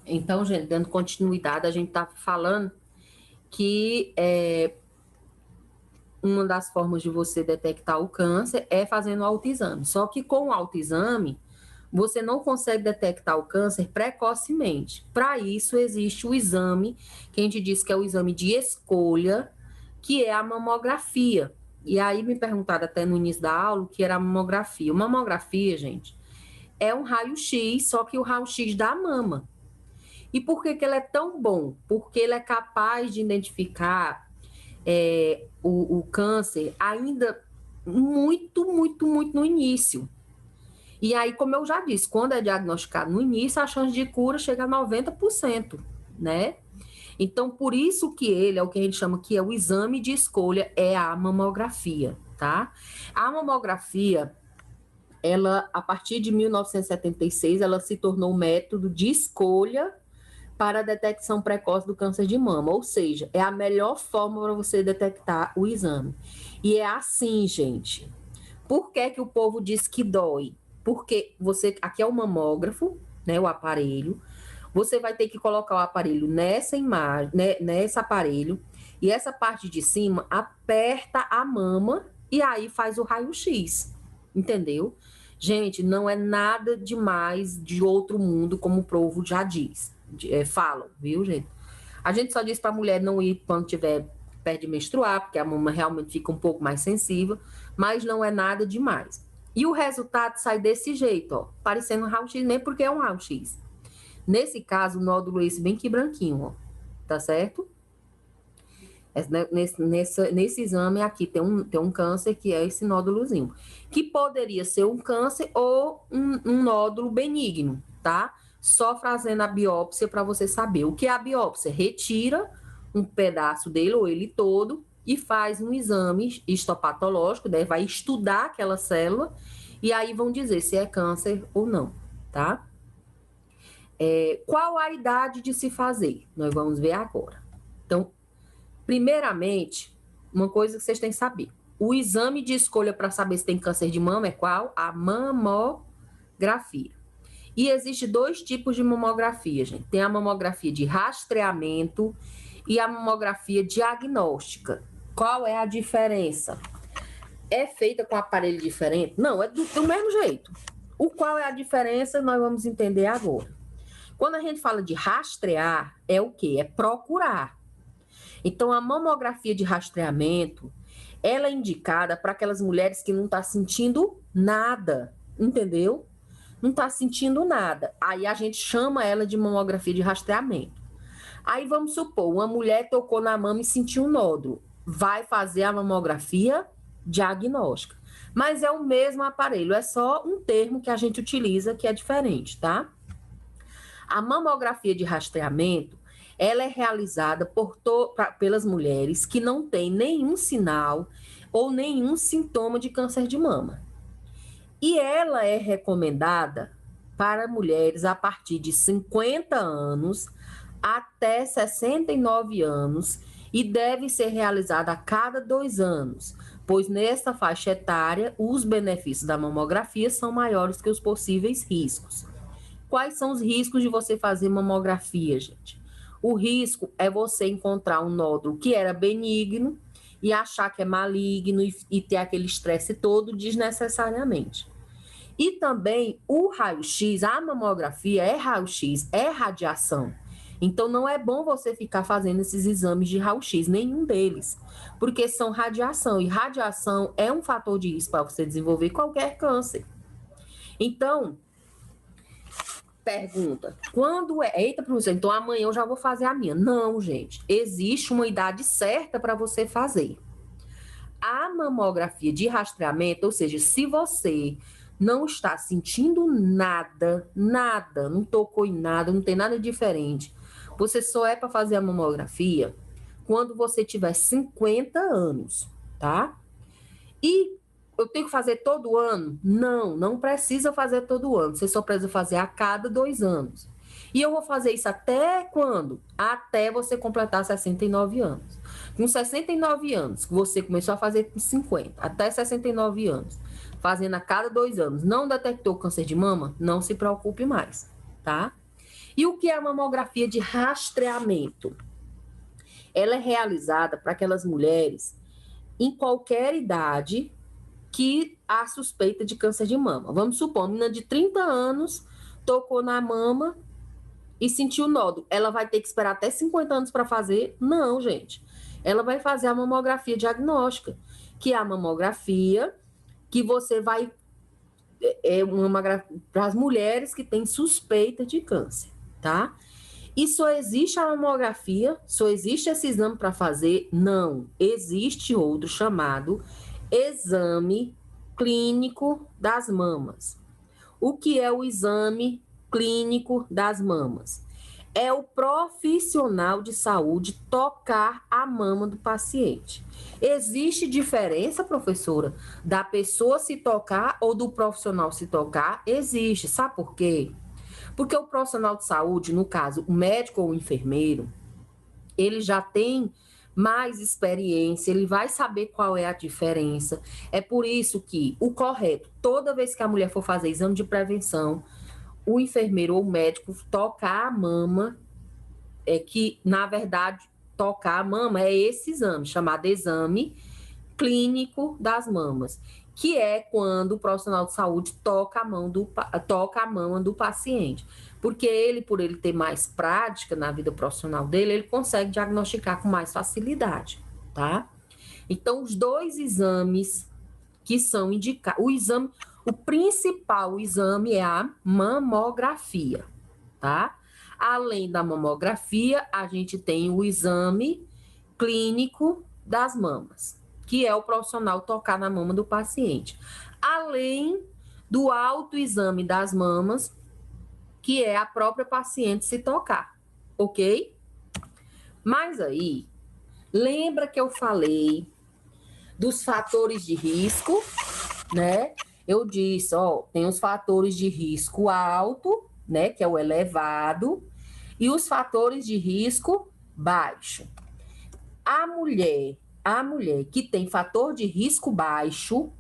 Então, gente, dando continuidade, a gente está falando que uma das formas de você detectar o câncer é fazendo o autoexame. Só que com o autoexame, você não consegue detectar o câncer precocemente. Para isso, existe o exame, que a gente diz que é o exame de escolha, que é a mamografia. E aí me perguntaram até no início da aula o que era a mamografia. A mamografia, gente, é um raio-x, só que o raio-x da mama. E por que ele é tão bom? Porque ele é capaz de identificar o câncer ainda muito no início. E aí, como eu já disse, quando é diagnosticado no início, a chance de cura chega a 90%, né? Então, por isso que ele é o que a gente chama que é o exame de escolha, é a mamografia, tá? A mamografia, ela, a partir de 1976, ela se tornou um método de escolha para a detecção precoce do câncer de mama, ou seja, é a melhor forma para você detectar o exame. E é assim, gente. Por que que o povo diz que dói? Porque você, aqui é o mamógrafo, né, o aparelho, você vai ter que colocar o aparelho nessa imagem, né, nesse aparelho, e essa parte de cima aperta a mama e aí faz o raio-x, entendeu? Gente, não é nada demais de outro mundo, como o povo já diz, falam, viu, gente? A gente só diz para a mulher não ir quando tiver perto de menstruar, porque a mama realmente fica um pouco mais sensível, mas não é nada demais. E o resultado sai desse jeito, ó, parecendo um raio-x, nem porque é um raio-x. Nesse caso, o nódulo é esse bem que branquinho, ó, tá certo? Nesse exame aqui tem um câncer que é esse nódulozinho, que poderia ser um câncer ou um nódulo benigno, tá? Só fazendo a biópsia para você saber. O que é a biópsia? Retira um pedaço dele ou ele todo e faz um exame histopatológico, né? Vai estudar aquela célula e aí vão dizer se é câncer ou não, tá? Qual a idade de se fazer? Nós vamos ver agora. Então, primeiramente, uma coisa que vocês têm que saber. O exame de escolha para saber se tem câncer de mama é qual? A mamografia. E existe dois tipos de mamografia, gente. Tem a mamografia de rastreamento e a mamografia diagnóstica. Qual é a diferença? É feita com aparelho diferente? Não, é do mesmo jeito. Qual é a diferença? Nós vamos entender agora. Quando a gente fala de rastrear, é o quê? É procurar. Então, a mamografia de rastreamento, ela é indicada para aquelas mulheres que não estão sentindo nada, entendeu? Não está sentindo nada. Aí a gente chama ela de mamografia de rastreamento. Aí vamos supor, uma mulher tocou na mama e sentiu um nódulo. Vai fazer a mamografia diagnóstica. Mas é o mesmo aparelho, é só um termo que a gente utiliza que é diferente, tá? A mamografia de rastreamento, ela é realizada pelas mulheres que não têm nenhum sinal ou nenhum sintoma de câncer de mama. E ela é recomendada para mulheres a partir de 50 anos até 69 anos e deve ser realizada a cada 2 anos, pois nessa faixa etária os benefícios da mamografia são maiores que os possíveis riscos. Quais são os riscos de você fazer mamografia, gente? O risco é você encontrar um nódulo que era benigno e achar que é maligno e ter aquele estresse todo desnecessariamente. E também o raio-x, a mamografia é raio-x, é radiação. Então não é bom você ficar fazendo esses exames de raio-x, nenhum deles, porque são radiação e radiação é um fator de risco para você desenvolver qualquer câncer. Então, pergunta, quando é? Eita, professor, então amanhã eu já vou fazer a minha. Não, gente, existe uma idade certa para você fazer. A mamografia de rastreamento, ou seja, se você não está sentindo nada, não tocou em nada, não tem nada diferente, você só é para fazer a mamografia quando você tiver 50 anos, tá? E eu tenho que fazer todo ano? Não, não precisa fazer todo ano. Você só precisa fazer a cada 2 anos. E eu vou fazer isso até quando? Até você completar 69 anos. Com 69 anos, que você começou a fazer com 50, até 69 anos, fazendo a cada 2 anos, não detectou câncer de mama? Não se preocupe mais, tá? E o que é a mamografia de rastreamento? Ela é realizada para aquelas mulheres em qualquer idade que há suspeita de câncer de mama. Vamos supor, uma menina de 30 anos tocou na mama e sentiu nódulo. Ela vai ter que esperar até 50 anos para fazer? Não, gente. Ela vai fazer a mamografia diagnóstica, que é a mamografia que você vai... É uma mamografia para as mulheres que têm suspeita de câncer, tá? E só existe a mamografia? Só existe esse exame para fazer? Não. Existe outro chamado exame clínico das mamas. O que é o exame clínico das mamas? É o profissional de saúde tocar a mama do paciente. Existe diferença, professora, da pessoa se tocar ou do profissional se tocar? Existe. Sabe por quê? Porque o profissional de saúde, no caso, o médico ou o enfermeiro, ele já tem mais experiência, ele vai saber qual é a diferença. É por isso que o correto, toda vez que a mulher for fazer exame de prevenção, o enfermeiro ou o médico tocar a mama, que, na verdade, tocar a mama é esse exame, chamado exame clínico das mamas, que é quando o profissional de saúde toca a mama do paciente. Porque ele, por ele ter mais prática na vida profissional dele, ele consegue diagnosticar com mais facilidade, tá? Então, os dois exames que são indicados, o principal exame é a mamografia, tá? Além da mamografia, a gente tem o exame clínico das mamas, que é o profissional tocar na mama do paciente. Além do autoexame das mamas, que é a própria paciente se tocar, ok? Mas aí, lembra que eu falei dos fatores de risco, né? Eu disse, tem os fatores de risco alto, né, que é o elevado, e os fatores de risco baixo. A mulher que tem fator de risco baixo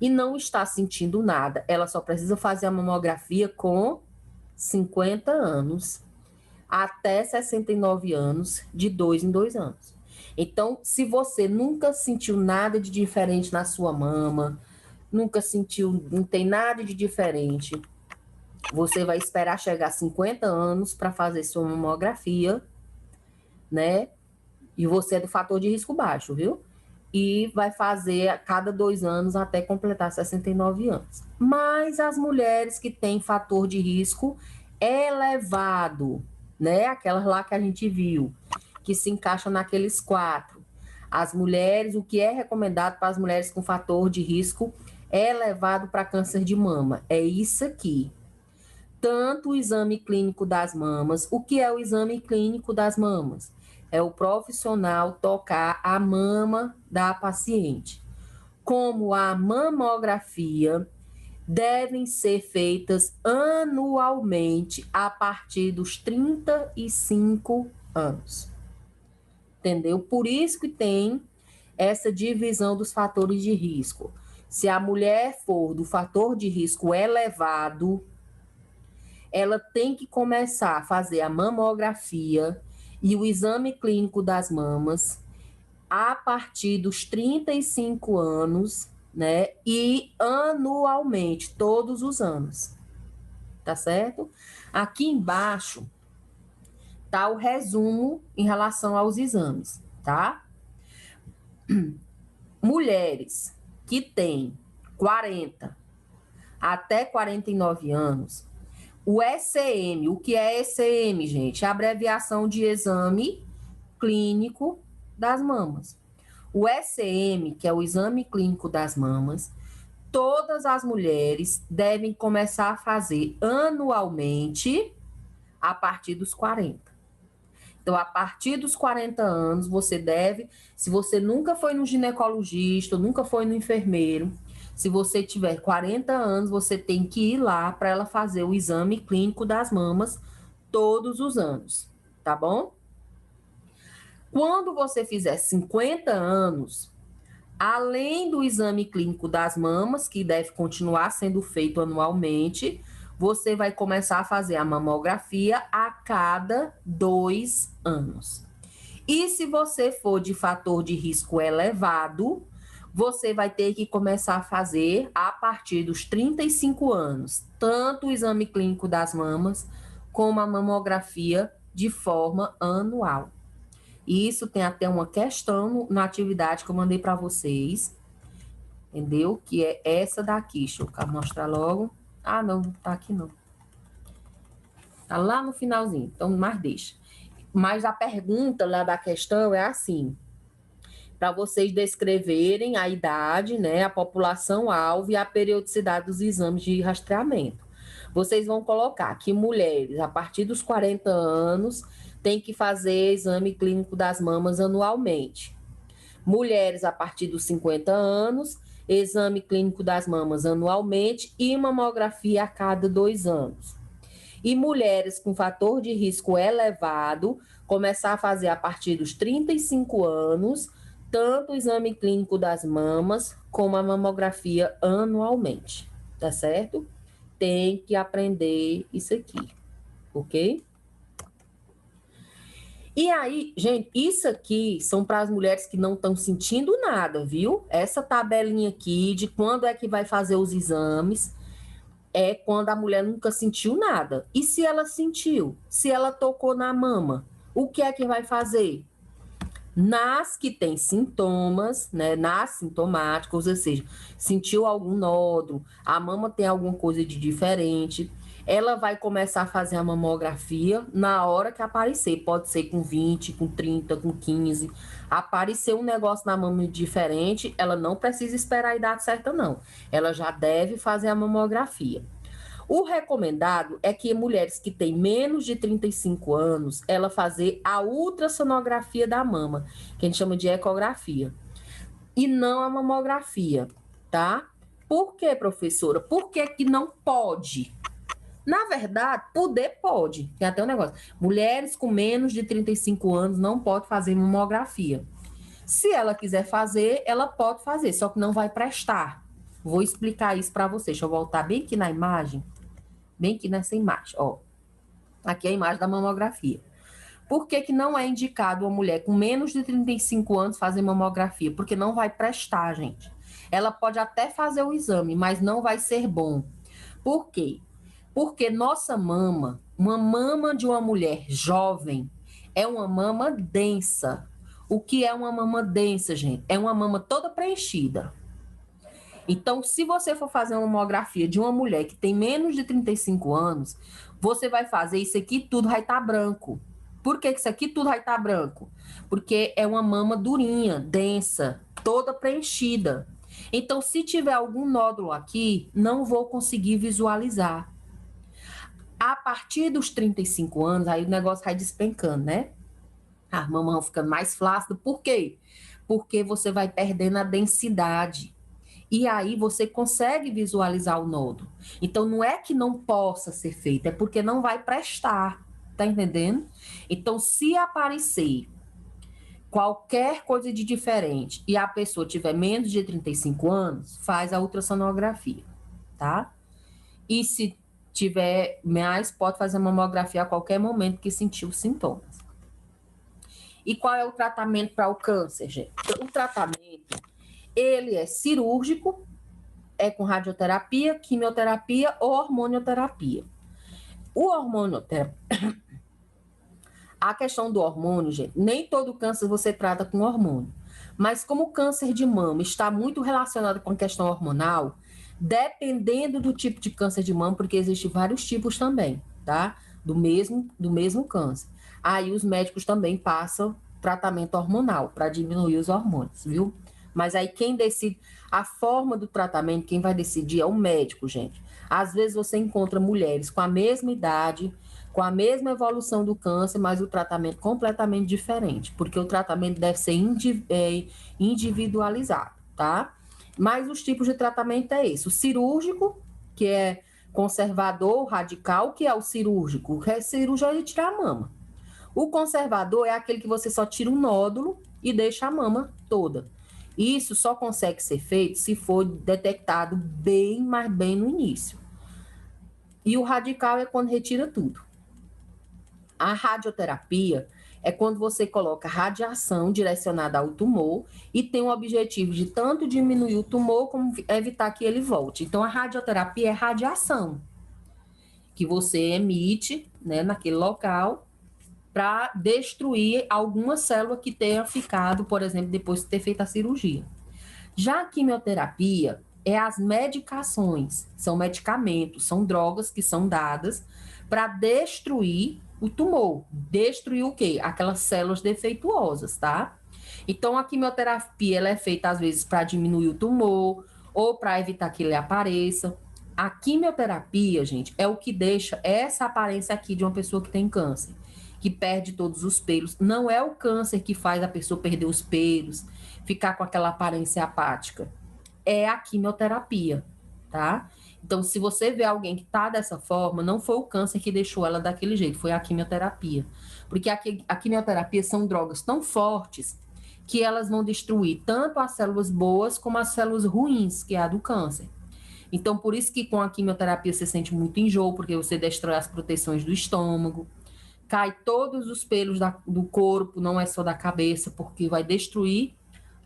e não está sentindo nada, ela só precisa fazer a mamografia com 50 anos até 69 anos, de 2 em 2 anos. Então, se você nunca sentiu nada de diferente na sua mama, nunca sentiu, não tem nada de diferente, você vai esperar chegar a 50 anos para fazer sua mamografia, né? E você é do fator de risco baixo, viu? E vai fazer a cada 2 anos até completar 69 anos. Mas as mulheres que têm fator de risco elevado, né? Aquelas lá que a gente viu, que se encaixam naqueles 4. As mulheres, o que é recomendado para as mulheres com fator de risco elevado para câncer de mama? É isso aqui. Tanto o exame clínico das mamas. O que é o exame clínico das mamas? É o profissional tocar a mama da paciente. Como a mamografia, devem ser feitas anualmente a partir dos 35 anos. Entendeu? Por isso que tem essa divisão dos fatores de risco. Se a mulher for do fator de risco elevado, ela tem que começar a fazer a mamografia e o exame clínico das mamas a partir dos 35 anos, né? E anualmente, todos os anos. Tá certo? Aqui embaixo tá o resumo em relação aos exames, tá? Mulheres que têm 40 até 49 anos, o ECM, o que é ECM, gente? É a abreviação de exame clínico das mamas. O ECM, que é o exame clínico das mamas, todas as mulheres devem começar a fazer anualmente a partir dos 40. Então, a partir dos 40 anos, você deve, se você nunca foi no ginecologista, nunca foi no enfermeiro, se você tiver 40 anos, você tem que ir lá para ela fazer o exame clínico das mamas todos os anos, tá bom? Quando você fizer 50 anos, além do exame clínico das mamas, que deve continuar sendo feito anualmente, você vai começar a fazer a mamografia a cada 2 anos. E se você for de fator de risco elevado, você vai ter que começar a fazer a partir dos 35 anos, tanto o exame clínico das mamas, como a mamografia de forma anual. E isso tem até uma questão na atividade que eu mandei para vocês, entendeu? Que é essa daqui. Deixa eu mostrar logo. Ah, não tá aqui não. Tá lá no finalzinho, então mais deixa. Mas a pergunta lá da questão é assim, para vocês descreverem a idade, né, a população-alvo e a periodicidade dos exames de rastreamento. Vocês vão colocar que mulheres a partir dos 40 anos têm que fazer exame clínico das mamas anualmente. Mulheres a partir dos 50 anos, exame clínico das mamas anualmente e mamografia a cada 2 anos. E mulheres com fator de risco elevado, começar a fazer a partir dos 35 anos, tanto o exame clínico das mamas como a mamografia anualmente, tá certo? Tem que aprender isso aqui, ok? E aí, gente, isso aqui são para as mulheres que não estão sentindo nada, viu? Essa tabelinha aqui de quando é que vai fazer os exames é quando a mulher nunca sentiu nada. E se ela sentiu? Se ela tocou na mama, o que é que vai fazer? Nas que tem sintomas, né, nas sintomáticas, ou seja, sentiu algum nódulo, a mama tem alguma coisa de diferente, ela vai começar a fazer a mamografia na hora que aparecer, pode ser com 20, com 30, com 15, aparecer um negócio na mama diferente, ela não precisa esperar a idade certa não, ela já deve fazer a mamografia. O recomendado é que mulheres que têm menos de 35 anos, ela fazer a ultrassonografia da mama, que a gente chama de ecografia, e não a mamografia, tá? Por quê, professora? Por que que não pode? Na verdade, poder pode. Tem até um negócio. Mulheres com menos de 35 anos não podem fazer mamografia. Se ela quiser fazer, ela pode fazer, só que não vai prestar. Vou explicar isso para vocês. Deixa eu voltar bem aqui na imagem. Bem aqui nessa imagem, ó. Aqui é a imagem da mamografia. Por que que não é indicado uma mulher com menos de 35 anos fazer mamografia? Porque não vai prestar, gente. Ela pode até fazer o exame, mas não vai ser bom. Por quê? Porque nossa mama, uma mama de uma mulher jovem, é uma mama densa. O que é uma mama densa, gente? É uma mama toda preenchida. Então, se você for fazer uma mamografia de uma mulher que tem menos de 35 anos, você vai fazer isso aqui tudo vai estar branco. Por que isso aqui tudo vai estar branco? Porque é uma mama durinha, densa, toda preenchida. Então, se tiver algum nódulo aqui, não vou conseguir visualizar. A partir dos 35 anos, aí o negócio vai despencando, né? A mama vai ficando mais flácida. Por quê? Porque você vai perdendo a densidade. E aí você consegue visualizar o nódulo. Então, não é que não possa ser feito, é porque não vai prestar, tá entendendo? Então, se aparecer qualquer coisa de diferente e a pessoa tiver menos de 35 anos, faz a ultrassonografia, tá? E se tiver mais, pode fazer a mamografia a qualquer momento que sentir os sintomas. E qual é o tratamento para o câncer, gente? O tratamento, ele é cirúrgico, é com radioterapia, quimioterapia ou hormonioterapia. O hormonioterapia, a questão do hormônio, gente, nem todo câncer você trata com hormônio, mas como o câncer de mama está muito relacionado com a questão hormonal, dependendo do tipo de câncer de mama, porque existem vários tipos também, tá? Do mesmo câncer. Aí os médicos também passam tratamento hormonal para diminuir os hormônios, viu? Mas aí quem decide a forma do tratamento, quem vai decidir é o médico, gente. Às vezes você encontra mulheres com a mesma idade, com a mesma evolução do câncer, mas o tratamento completamente diferente, porque o tratamento deve ser individualizado, tá? Mas os tipos de tratamento é esse. O cirúrgico, que é conservador, radical, que é o cirúrgico. O cirúrgico é de tirar a mama. O conservador é aquele que você só tira um nódulo e deixa a mama toda. Isso só consegue ser feito se for detectado bem, mas bem no início. E o radical é quando retira tudo. A radioterapia é quando você coloca radiação direcionada ao tumor e tem o objetivo de tanto diminuir o tumor como evitar que ele volte. Então, a radioterapia é radiação que você emite, né, naquele local para destruir alguma célula que tenha ficado, por exemplo, depois de ter feito a cirurgia. Já a quimioterapia é as medicações, são medicamentos, são drogas que são dadas para destruir o tumor. Destruir o quê? Aquelas células defeituosas, tá? Então, a quimioterapia ela é feita, às vezes, para diminuir o tumor ou para evitar que ele apareça. A quimioterapia, gente, é o que deixa essa aparência aqui de uma pessoa que tem câncer, que perde todos os pelos. Não é o câncer que faz a pessoa perder os pelos, ficar com aquela aparência apática. É a quimioterapia, tá? Então, se você vê alguém que tá dessa forma, não foi o câncer que deixou ela daquele jeito, foi a quimioterapia. Porque a quimioterapia são drogas tão fortes que elas vão destruir tanto as células boas como as células ruins, que é a do câncer. Então, por isso que com a quimioterapia você sente muito enjoo, porque você destrói as proteções do estômago, cai todos os pelos do corpo, não é só da cabeça, porque vai destruir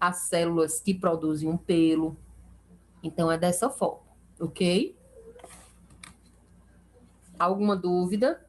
as células que produzem um pelo. Então, é dessa forma, ok? Alguma dúvida?